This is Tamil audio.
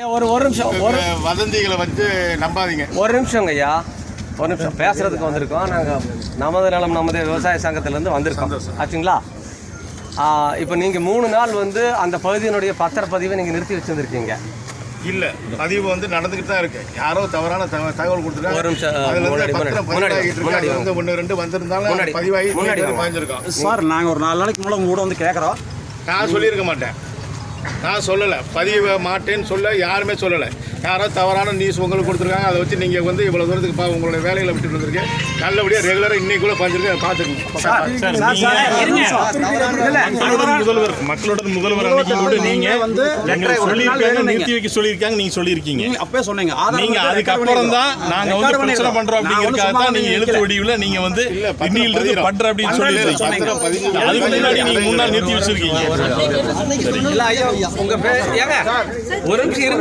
ஒரு நிமிஷம் வதந்திகளை வச்சு நம்பாதீங்க. ஒரு நிமிஷங்க ஐயா, ஒரு நிமிஷம் பேசுறதுக்கு வந்திருக்கோம். நாங்கள் நமது நலம் நமது விவசாய சங்கத்திலேருந்து வந்திருக்கோம் ஆச்சுங்களா. இப்போ நீங்கள் 3 நாள் அந்த பகுதியினுடைய பத்திரப்பதிவை நீங்கள் நிறுத்தி வச்சுருந்துருக்கீங்க. இல்ல, பதிவு நடந்துகிட்டு தான் இருக்கு. யாரோ தவறான தகவல் கொடுத்துருக்காங்க. ஒரு நிமிஷம் முன்னாடி 1 2 வந்திருந்தாலும் பதிவாகி பாய்ஞ்சிருக்கோம். சார், நாங்கள் ஒரு 4 நாளைக்கு முன்னாடி உங்களோட கேட்குறோம். நான் சொல்லியிருக்க மாட்டேன், நான் சொல்லலை, பதிவு மாட்டேன்னு சொல்ல யாருமே சொல்லலை. யாரோ தவறான நியூஸ் உங்களுக்கு கொடுத்துருக்காங்க. அதை வச்சு நீங்கள் இவ்வளோ தூரத்துக்கு உங்களுடைய வேலைகளை விட்டுட்டு வந்திருக்கேன். நல்லபடியாக ரெகுலராக இன்னைக்கு கூட பார்த்துருக்கேன், பார்த்துக்கோங்க. முதல்வர் மக்களோட முதல்வர் நிறுத்தி வைக்க சொல்லியிருக்காங்க. நீங்க சொல்லியிருக்கீங்க, அப்பவே சொன்னீங்க. நீங்க அதுக்கப்புறம் தான் நாங்க பிரச்சனை பண்றோம் அப்படிங்கிறதுக்காக தான் நீங்க எழுத்து வடிவில் நீங்க இன்னிலிருந்து பண்ற அப்படின்னு சொல்லியிருக்கீங்க. அதுக்கு முன்னாடி நீங்க முன்னாள் நிறுத்தி வச்சிருக்கீங்க. உங்க பேர் ஒரு நிமிஷம் இருங்க.